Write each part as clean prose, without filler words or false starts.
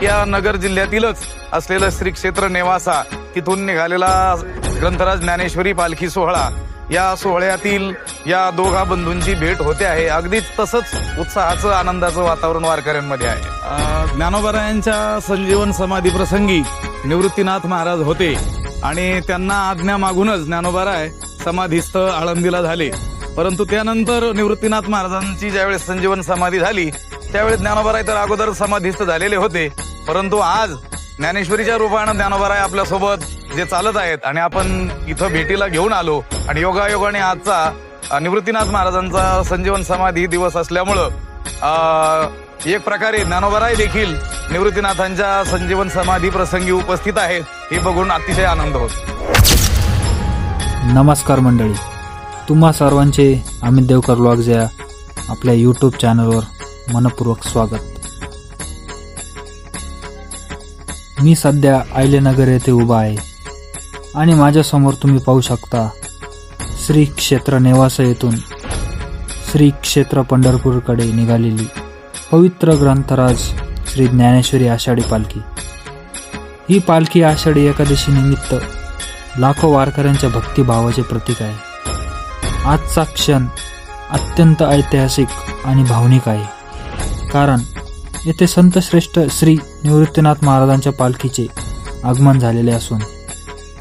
या नगर जिल्ह्यातीलच असलेलं श्री क्षेत्र नेवासा तिथून निघालेला ग्रंथराज ज्ञानेश्वरी पालखी सोहळा, या सोहळ्यातील या दोघा बंधूंची भेट होते आहे. अगदीच तसंच उत्साहाचं आनंदाचं वातावरण वारकऱ्यांमध्ये आहे. ज्ञानोबरायांच्या संजीवन समाधी प्रसंगी निवृत्तीनाथ महाराज होते आणि त्यांना आज्ञा मागूनच ज्ञानोबराय समाधीस्थ आळंदीला झाले. परंतु त्यानंतर निवृत्तीनाथ महाराजांची ज्यावेळेस संजीवन समाधी झाली त्यावेळेस ज्ञानोबराय तर अगोदर समाधीस्थ झालेले होते, परंतु आज ज्ञानेश्वरीच्या रूपानं ज्ञानोबराय आपल्यासोबत जे चालत आहेत आणि आपण इथं भेटीला घेऊन आलो. आणि योगायोगाने आजचा निवृत्तीनाथ महाराजांचा संजीवन समाधी दिवस असल्यामुळं एक प्रकारे ज्ञानोबराय देखील निवृत्तीनाथांच्या संजीवन समाधी प्रसंगी उपस्थित आहेत, हे बघून अतिशय आनंद होतो. नमस्कार मंडळी, तुम्हा सर्वांचे अमित देवकर व्लॉग्स या आपल्या यूट्यूब चॅनलवर मनपूर्वक स्वागत. मी सध्या आयलेनगर येथे उभा आहे आणि माझ्यासमोर तुम्ही पाहू शकता श्री क्षेत्र नेवासा येथून श्री क्षेत्र पंढरपूरकडे निघालेली पवित्र ग्रंथराज श्री ज्ञानेश्वरी आषाढी पालखी. ही पालखी आषाढी एकादशी निमित्त लाखो वारकऱ्यांच्या भक्तिभावाचे प्रतीक आहे. आजचा क्षण अत्यंत ऐतिहासिक आणि भावनिक आहे, कारण येथे संतश्रेष्ठ श्री निवृत्तीनाथ महाराजांच्या पालखीचे आगमन झालेले असून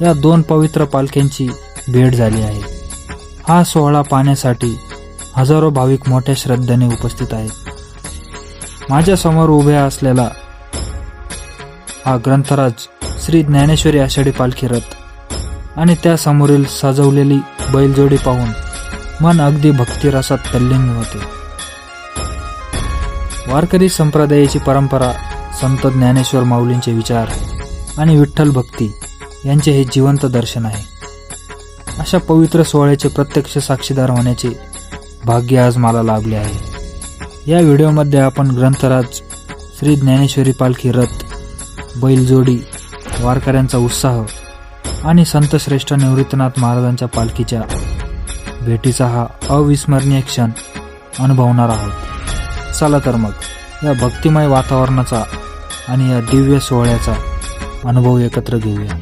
या दोन पवित्र पालख्यांची भेट झाली आहे. हा सोहळा पाहण्यासाठी हजारो भाविक मोठ्या श्रद्धेने उपस्थित आहेत. माझ्यासमोर उभ्या असलेला हा ग्रंथराज श्री ज्ञानेश्वरी आषाढी पालखी रथ आणि त्यासमोरील सजवलेली बैलजोडी पाहून मन अगदी भक्तिरसात तल्लीन होते. वारकरी संप्रदायाची परंपरा, संत ज्ञानेश्वर माऊलींचे विचार आणि विठ्ठल भक्ती यांचे हे जिवंत दर्शन आहे. अशा पवित्र सोहळ्याचे प्रत्यक्ष साक्षीदार होण्याचे भाग्य आज मला लाभले आहे. या व्हिडिओमध्ये आपण ग्रंथराज श्री ज्ञानेश्वरी पालखी रथ, बैलजोडी, वारकऱ्यांचा उत्साह आणि संतश्रेष्ठ निवृत्तीनाथ महाराजांच्या पालखीच्या भेटीचा हा अविस्मरणीय क्षण अनुभवणार आहोत. चला तर मग या भक्तिमय वातावरणाचा आणि या दिव्य सोहळ्याचा अनुभव एकत्र घेऊया.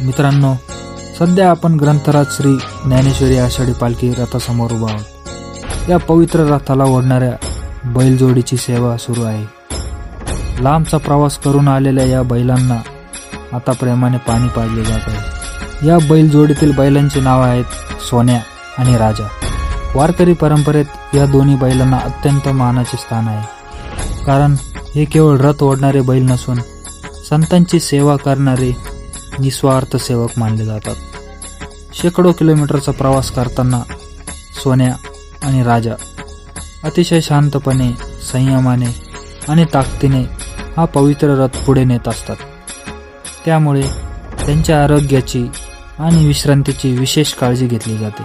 मित्रांनो, सध्या आपण ग्रंथराज श्री ज्ञानेश्वरी आषाढी पालखी रथासमोर उभा आहोत. या पवित्र रथाला ओढणाऱ्या बैलजोडीची सेवा सुरू आहे. लांबचा प्रवास करून आलेल्या या बैलांना आता प्रेमाने पाणी पाजले जात आहे. या बैलजोडीतील बैलांची नावे आहेत सोन्या आणि राजा. वारकरी परंपरेत या दोन्ही बैलांना अत्यंत मानाचे स्थान आहे, कारण हे केवळ रथ ओढणारे बैल नसून संतांची सेवा करणारे निस्वार्थ सेवक मानले जातात. शेकडो किलोमीटरचा प्रवास करताना सोन्या आणि राजा अतिशय शांतपणे, संयमाने आणि ताकदीने हा पवित्र रथ पुढे नेत असतात. त्यामुळे त्यांच्या आरोग्याची आणि विश्रांतीची विशेष काळजी घेतली जाते.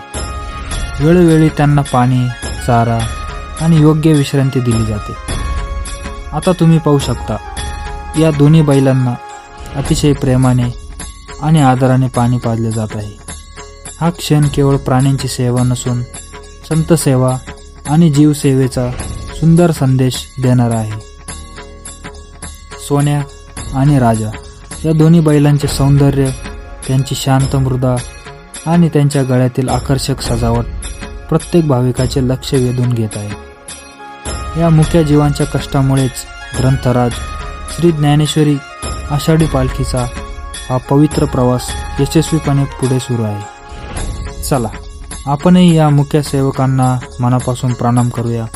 वेळोवेळी त्यांना पाणी, चारा आणि योग्य विश्रांती दिली जाते. आता तुम्ही पाहू शकता, या दोन्ही बैलांना अतिशय प्रेमाने आणि आदराने पाणी पाजले जात आहे. हा क्षण केवळ प्राण्यांची सेवा नसून संत सेवा आणि जीवसेवेचा सुंदर संदेश देणारा आहे. सोन्या आणि राजा या दोन्ही बैलांचे सौंदर्य, त्यांची शांत मृदा आणि त्यांच्या गळ्यातील आकर्षक सजावट प्रत्येक भाविकाचे लक्ष वेधून घेत आहे. या मुख्य जीवांच्या कष्टामुळेच ग्रंथराज श्री ज्ञानेश्वरी आषाढी पालखीचा हा पवित्र प्रवास यशस्वीपणे पुढे सुरू आहे. चला, आपणही या मुख्य सेवकांना मनापासून प्रणाम करूया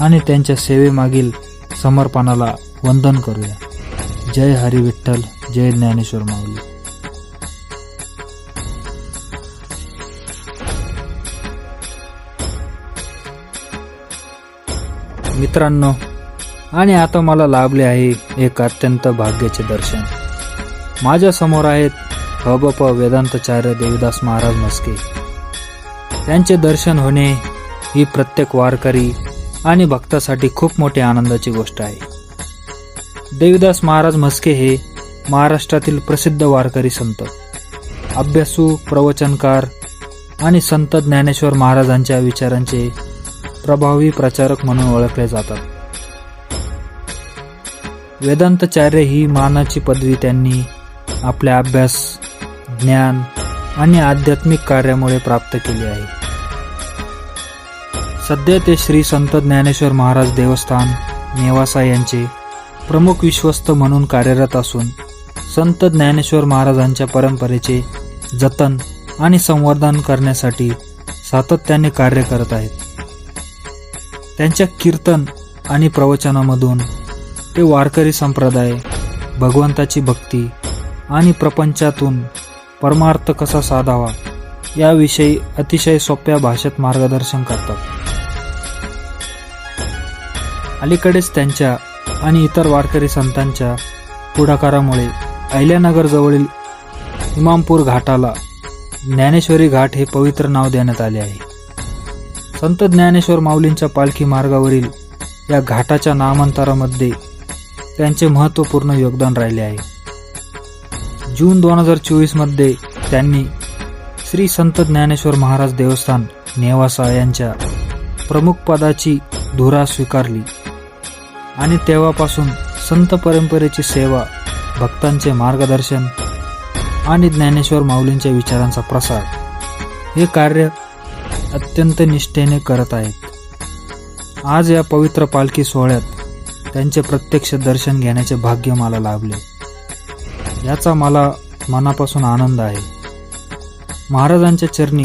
आणि त्यांच्या सेवेमागील समर्पणाला वंदन करूया. जय हरी विठ्ठल, जय ज्ञानेश्वर माऊली. मित्रांनो, आणि आता मला लाभले आहे एक अत्यंत भाग्याचे दर्शन. माझ्या समोर आहेत हबप वेदांताचार्य देवीदास महाराज म्हस्के. त्यांचे दर्शन होणे ही प्रत्येक वारकरी आणि भक्तासाठी खूप मोठी आनंदाची गोष्ट आहे. देवीदास महाराज म्हस्के हे महाराष्ट्रातील प्रसिद्ध वारकरी संत, अभ्यासू, प्रवचनकार आणि संत ज्ञानेश्वर महाराजांच्या विचारांचे प्रभावी प्रचारक म्हणून ओळखले जातात. वेदांताचार्य ही मानाची पदवी त्यांनी आपल्या अभ्यास, ज्ञान आणि आध्यात्मिक कार्यामुळे प्राप्त केली आहे. सध्या ते श्री संत ज्ञानेश्वर महाराज देवस्थान नेवासा यांचे प्रमुख विश्वस्त म्हणून कार्यरत असून संत ज्ञानेश्वर महाराजांच्या परंपरेचे जतन आणि संवर्धन करण्यासाठी सातत्याने कार्य करत आहेत. त्यांच्या कीर्तन आणि प्रवचनामधून ते वारकरी संप्रदाय, भगवंताची भक्ती आणि प्रपंचातून परमार्थ कसा साधावा याविषयी अतिशय सोप्या भाषेत मार्गदर्शन करतात. अलीकडेच त्यांच्या आणि इतर वारकरी संतांच्या पुढाकारामुळे अहिल्यानगर जवळील इमामपूर घाटाला ज्ञानेश्वरी घाट हे पवित्र नाव देण्यात आले आहे. संत ज्ञानेश्वर माऊलींच्या पालखी मार्गावरील या घाटाच्या नामांतरामध्ये त्यांचे महत्त्वपूर्ण योगदान राहिले आहे. जून 2024 मध्ये त्यांनी श्री संत ज्ञानेश्वर महाराज देवस्थान नेवासा यांच्या प्रमुख पदाची धुरा स्वीकारली आणि तेव्हापासून संत परंपरेची सेवा, भक्तांचे मार्गदर्शन आणि ज्ञानेश्वर माऊलींच्या विचारांचा प्रसार हे कार्य अत्यंत निष्ठेने करत आहेत. आज या पवित्र पालखी सोहळ्यात त्यांचे प्रत्यक्ष दर्शन घेण्याचे भाग्य मला लाभले. याचा मला मनापासून आनंद आहे. महाराजांच्या चरणी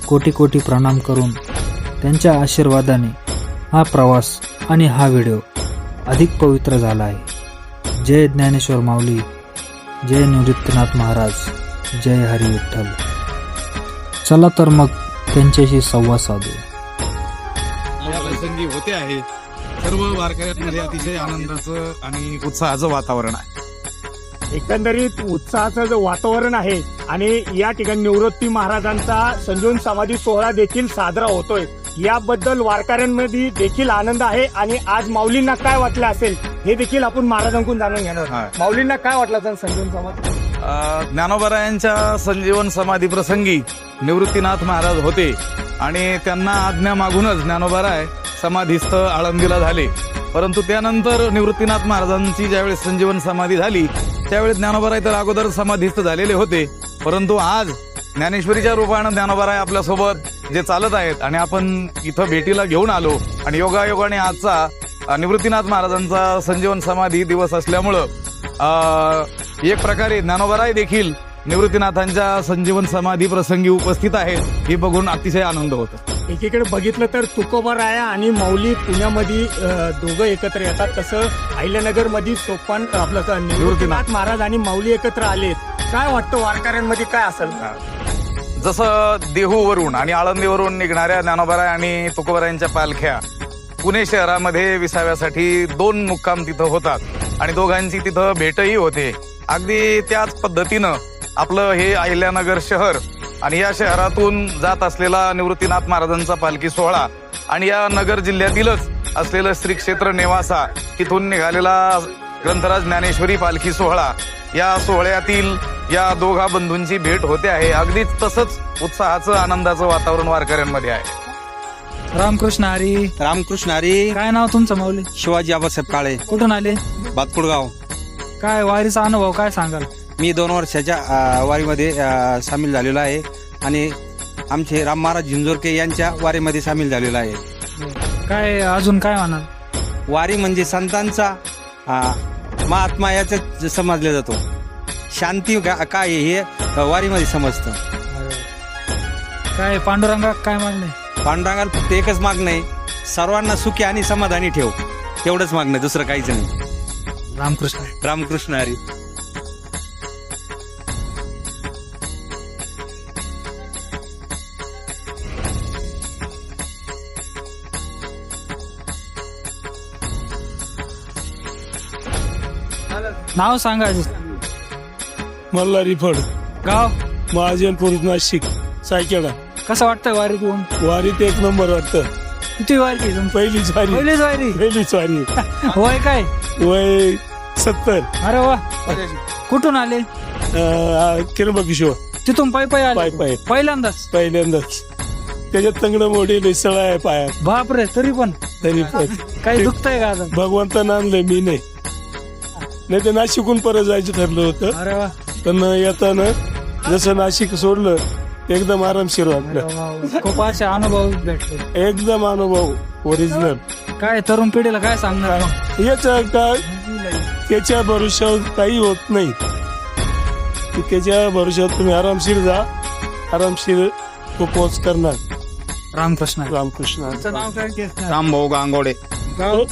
कोटी कोटी प्रणाम करून त्यांच्या आशीर्वादाने हा प्रवास आणि हा व्हिडिओ अधिक पवित्र झाला आहे. जय ज्ञानेश्वर माऊली, जय निवृत्तीनाथ महाराज, जय हरी विठ्ठल. चला तर मग त्यांच्याशी संवाद साधूया. या प्रसंगी होते आहे. सर्व वारकऱ्यांमध्ये अतिशय आनंदाचं आणि उत्साहाचं वातावरण आहे. एकंदरीत उत्साहाचं जे वातावरण आहे आणि या ठिकाणी निवृत्ती महाराजांचा संजीवन समाधी सोहळा देखील साजरा होतोय, याबद्दल वारकऱ्यांमध्ये देखील आनंद आहे. आणि आज माऊलींना काय वाटलं असेल हे देखील आपण महाराजांकडून जाणून घेणार. माऊलींना काय वाटलं असेल संजीवन समाधी? ज्ञानोबारायांच्या संजीवन समाधी प्रसंगी निवृत्तीनाथ महाराज होते आणि त्यांना आज्ञा मागूनच ज्ञानोबाराय समाधीस्थ आळंदीला झाले. परंतु त्यानंतर निवृत्तीनाथ महाराजांची ज्यावेळेस संजीवन समाधी झाली त्यावेळेस ज्ञानोबाराय तर अगोदर समाधीस्थ झालेले होते. परंतु आज ज्ञानेश्वरीच्या रूपानं ज्ञानोबाराय आपल्यासोबत जे चालत आहेत आणि आपण इथं भेटीला घेऊन आलो आणि योगायोगाने आजचा निवृत्तीनाथ महाराजांचा संजीवन समाधी दिवस असल्यामुळं एक प्रकारे ज्ञानोबाराय देखील निवृत्तीनाथांच्या संजीवन समाधी प्रसंगी उपस्थित आहेत हे बघून अतिशय आनंद होतो. एकीकडे बघितलं तर तुकोबाराया आणि माऊली पुण्यामध्ये दोघं एकत्र येतात, तसं अहिल्यानगर मध्ये सोपान आपलं निवृत्तीनाथ महाराज आणि माऊली एकत्र आलेत. काय वाटतं वारकऱ्यांमध्ये काय असेल? जसं देहूवरून आणि आळंदीवरून निघणाऱ्या ज्ञानोबाराय आणि तुकोबारायांच्या पालख्या पुणे शहरामध्ये विसाव्यासाठी 2 मुक्काम तिथं होतात आणि दोघांची तिथं भेटही होते. अगदी त्याच पद्धतीनं आपलं हे अहिल्यानगर शहर आणि या शहरातून जात असलेला निवृत्तीनाथ महाराजांचा पालखी सोहळा आणि या नगर जिल्ह्यातीलच असलेलं श्री क्षेत्र नेवासा तिथून निघालेला ग्रंथराज ज्ञानेश्वरी पालखी सोहळा, या सोहळ्यातील या दोघा बंधूंची भेट होते आहे. अगदीच तसंच उत्साहाचं, आनंदाचं वातावरण वारकऱ्यांमध्ये आहे. रामकृष्ण हरी. रामकृष्ण हरी. काय नाव तुमचं माऊली? शिवाजी आबासाहेब काळे. कुठून आले? बातकुडगाव. काय वारीचा अनुभव काय सांगाल? मी 2 वर्षाच्या वारीमध्ये सामील झालेलो आहे आणि आमचे राम महाराज झिंजोरके यांच्या वारीमध्ये सामील झालेलो आहे. काय अजून काय म्हणाल? वारी म्हणजे संतांचा महात्मा याचं समजलं जातो. शांती काय हे वारीमध्ये समजतं. काय पांडुरंगा काय मागणे? पांडुरंगाला फक्त एकच मागणं आहे, सर्वांना सुखी आणि समाधानी ठेव, तेवढंच मागणं, दुसरं काहीच नाही. रामकृष्ण. रामकृष्ण हरी. नाव सांगा. मल्हारी फड, गाव. महाजनपूर, नाशिक, सायकेडा. कसं वाटतंय वारीत येऊन? वारीत एक नंबर वाटतं. किती वारी केली तुमची? पहिलीच वारी. पहिलीच वारी. पहिलीच वारी. वय काय? वय 70. अरे वा. कुठून आले? किरबकिशोर. तिथून पायी पाय आले? पाय पहिल्यांदाच. पहिल्यांदाच. त्याच्यात तंगडं मोठी निसळ आहे पायात. बापरे. तरी पण तरी पण काही दुखतंय का आता? भगवंतानं आणलंय, मी नाही. नाही तर नाशिकहून परत जायचं ठरलं होतं, अरे वा. पण येताना जसं नाशिक सोडलं एकदम आरामशीर वाटलं. वा, वा. खूप असे अनुभव भेटले. एकदम अनुभव ओरिजिनल. काय तरुण पिढीला काय सांगणार? याचा काय त्याच्या भरोश्यावर काही होत नाही. की त्याच्या भरोश्यावर तुम्ही आरामशीर जा, आरामशीर तो पोच करणार. रामकृष्ण. रामकृष्ण. तुमचं नाव काय? रामभाऊ गांगोडे, गाव.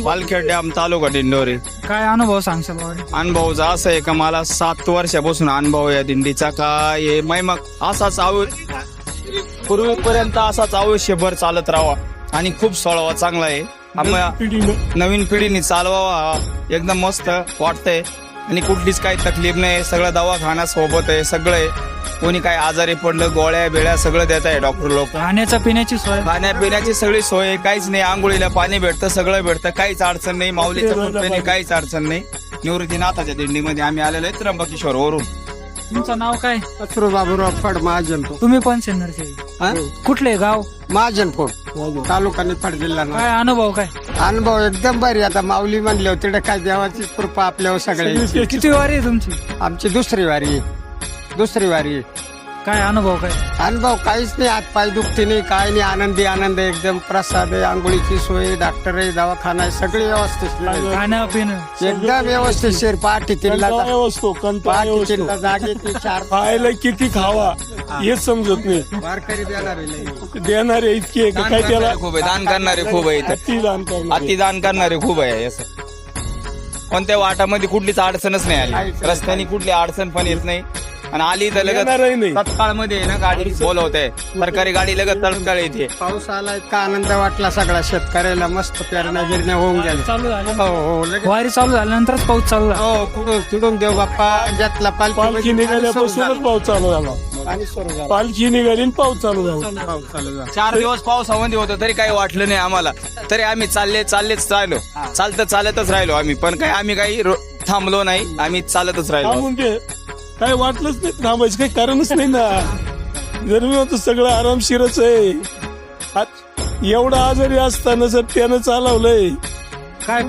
पालखेड डॅम, तालुका दिंडोरी. काय अनुभव सांगशाल वारी? अनुभवचा असं आहे का मला 7 वर्षापासून अनुभव या दिंडीचा. काय मग असाच पूर्वीपर्यंत असाच आयुष्यभर चालत राहावा आणि खूप सोळावा चांगला आहे. नवीन पिढीने चालवावा. एकदम मस्त वाटतंय आणि कुठलीच काही तकलीफ नाही. सगळं दवाखाना सोबत आहे, सगळं आहे. कोणी काय आजारी पडलं गोळ्या बेळ्या सगळं देत आहे डॉक्टर लोक. खाण्याच्या पिण्याची सोय? खाण्यापिण्याची सगळी सोय आहे, काहीच नाही. आंघोळीला पाणी भेटतं, सगळं भेटतं, काहीच अडचण नाही. माऊलीच्या कृपेने काहीच अडचण नाही. निवृत्तीनाथाच्या दिंडीमध्ये आम्ही आलेलो आहे त्र्यंबकेश्वर वरून. तुमचं नाव काय? बाबूराव फड, महाजनपूर. तुम्ही पण सिन्नरचे? कुठले गाव? महाजनपूर, तालुका निफाड, जिल्हा नाशिक. काय अनुभव काय? अनुभव एकदम भारी. आता माऊली म्हणले होते तिकडे काय देवाचीच कृपा आपल्यावर सगळे. किती वारी आहे तुमची? आमची दुसरी वारी. काय अनुभव काय? अनुभव काहीच नाही. हात पाय दुखते नाही, काय नाही. आनंदी आनंद आहे. एकदम प्रसाद आहे, आंघोळीची सोय, डॉक्टर आहे, दवाखाना आहे, सगळी व्यवस्थित. खाणं पिणं एकदम व्यवस्थित. पहाटे तीनला असतो जागे ते 4 खायला किती खावा हेच समजत नाही. वारकरी देणारे इतके काय त्याला खूप आहे, दान करणारे खूप आहे इथं. अतिदान करणार. अतिदान करणारे खूप आहे. असं कोणत्या वाटामध्ये कुठलीच अडचणच नाही आली. रस्त्याने कुठली अडचण पण येत नाही. आणि आली तर येणारही नाही. लगेच तत्काळ मध्ये ना गाडी बोलवते. सरकारी गाडी लगेच तत्काळ येते. पाऊस आला, इतका आनंद वाटला सगळा शेतकऱ्याला. मस्त पेरण्या गिरण्या होऊन गेल्या. चालू झालं? हो लगेच. वारी चालू झाल्यानंतरच पाऊस चालू झाला? हो तिडून देव बाप्पा ज्यातला पालखी निघाल्यापासूनच पाऊस चालू झाला. पालखी निघाली आणि पाऊस चालू झाला. 4 दिवस पावसामध्ये होतो तरी काही वाटलं नाही आम्हाला. तरी आम्ही चाललेच राहिलो. चालतच राहिलो आम्ही. पण आम्ही काही थांबलो नाही. आम्ही चालतच राहिलो. थांबून ते काय वाटलंच नाही. थांबायचं काही कारणच नाही ना. गरमी होतं, सगळं आरामशीरच आहे. एवढा आजारी असताना जर त्यानं चालवलंय. काय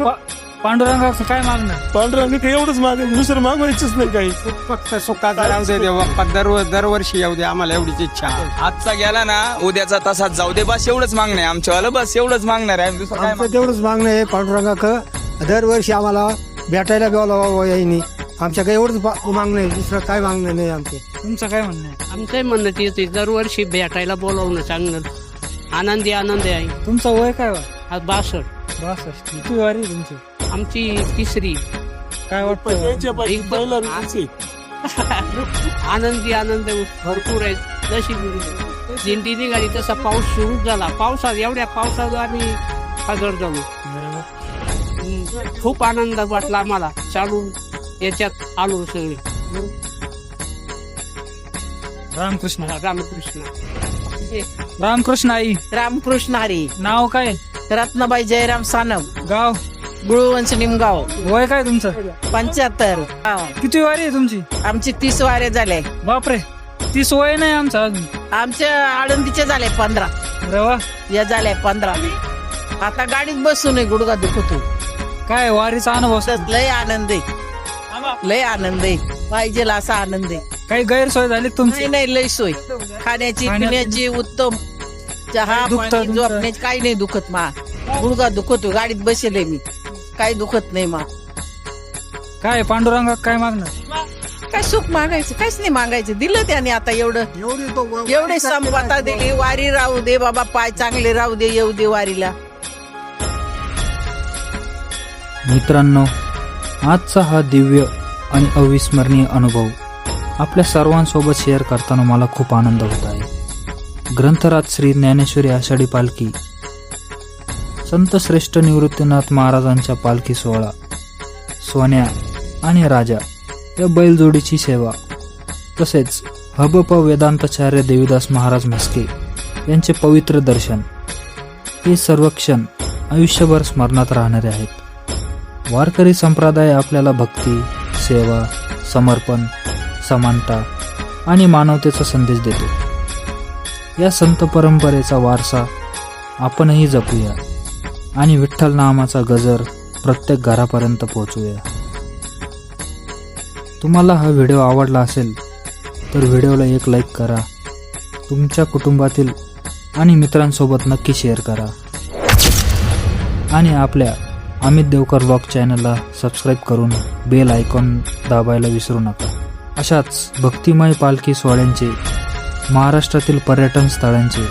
पांडुरंगाचं काय मागणं? पांडुरंग काही एवढंच मागायचं, दुसरं मागवायचंच नाही काही. फक्त सुखाचा राहू दे देव बाप्पा. दरवर्षी येऊ दे आम्हाला, एवढीच इच्छा आहे. आजचा गेला ना उद्याचा तसाच जाऊ दे. बस एवढंच मागणं आहे आमच्यावाला. बस एवढंच मागणार आहे. दुसरं काय आमचं तेवढंच मागणं आहे पांडुरंगाक. दरवर्षी आम्हाला भेटायला बोलावं यायनी. आमच्या काही एवढंच मागणं आहे, दुसरं काय मागणं नाही आमचे. तुमचं काय म्हणणं आहे? आमचं म्हणणं तेच आहे, दरवर्षी भेटायला बोलावणं चांगलं. आनंदी आहे. तुमचं वय काय? आज 62. 62. किती वारी आहे तुमची? आमची 3री. काय वाटतं? त्याच्यापैकी पहिला रीच आहे. आनंद भरपूर आहे. जशी दिंडी निघाली तसा पाऊस सुरू झाला. एवढ्या पावसात आम्ही हजर झालो. खूप आनंद वाटला आम्हाला. चालून याच्यात आलो सगळे. रामकृष्ण. रामकृष्ण आई. रामकृष्ण हरी. नाव काय? रत्नाबाई जयराम सानप, गाव? गुळवंश निमगाव. वय काय तुमचं? 75. किती वारी आहे तुमची? आमची 30 वारे झाले. बापरे. 30 वय नाही आमचं अजून. आमच्या आळंदीचे झाले 15. अरे वा. या झाले 15. आता गाडीत बसून आहे, गुडघा दुखतो. काय वारीचा अनुभव? लय आनंद आहे. पाहिजे असा आनंद आहे. काही गैरसोय झाली तुमची? नाही लय सोय. खाण्याची पिण्याची उत्तम. चहा पाणी झोपण्याची काही नाही दुखत. मा गुडघा दुखतो, गाडीत बसेल मी. काही दुखत नाही मा. काय पांडुरंगा काय मागणं? काय सुख मागायचं? काहीच नाही मागायचं. दिलं त्याने आता एवढे संपदा दिली. वारी राहू दे बाबा, पाय चांगले राहू दे, येऊ दे वारीला. मित्रांनो, आजचा हा दिव्य आणि अविस्मरणीय अनुभव आपल्या सर्वांसोबत शेअर करताना मला खूप आनंद होत आहे. ग्रंथराज श्री ज्ञानेश्वरी आषाढी पालखी, संत श्रेष्ठ निवृत्तीनाथ महाराजांच्या पालखी सोहळा, सोन्या आणि राजा या बैलजोडीची सेवा, तसेच हबप वेदांताचार्य देवीदास महाराज म्हस्के यांचे पवित्र दर्शन, हे सर्व क्षण आयुष्यभर स्मरणात राहणारे आहेत. वारकरी संप्रदाय आपल्याला भक्ती, सेवा, समर्पण, समानता आणि मानवतेचा संदेश देतो. या संत परंपरेचा वारसा आपणही जपूया आणि विठ्ठल नामाचा गजर प्रत्येक घरापर्यंत पोहोचवूया. तुम्हाला हा व्हिडिओ आवडला असेल तर व्हिडिओला एक लाईक करा, तुमच्या कुटुंबातील आणि मित्रांसोबत नक्की शेअर करा आणि आपल्या अमित देवकर व्लॉग चॅनलला सबस्क्राईब करून बेल आयकॉन दाबायला विसरू नका. अशाच भक्तिमय पालखी सोहळ्यांचे, महाराष्ट्रातील पर्यटन स्थळांचे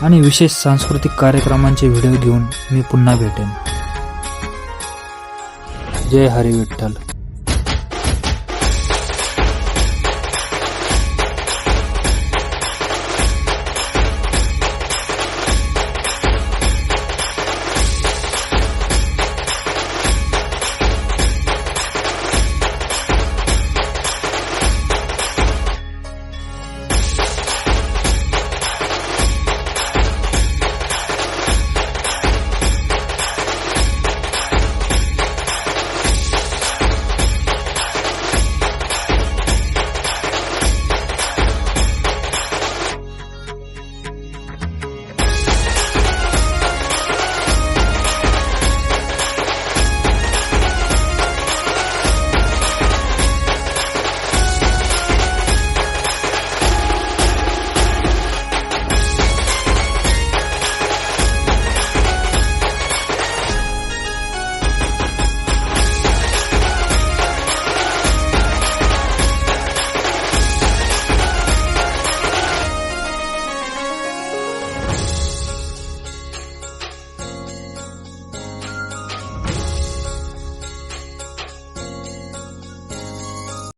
आणि विशेष सांस्कृतिक कार्यक्रमांचे व्हिडिओ घेऊन मी पुन्हा भेटेन. जय हरी विठ्ठल.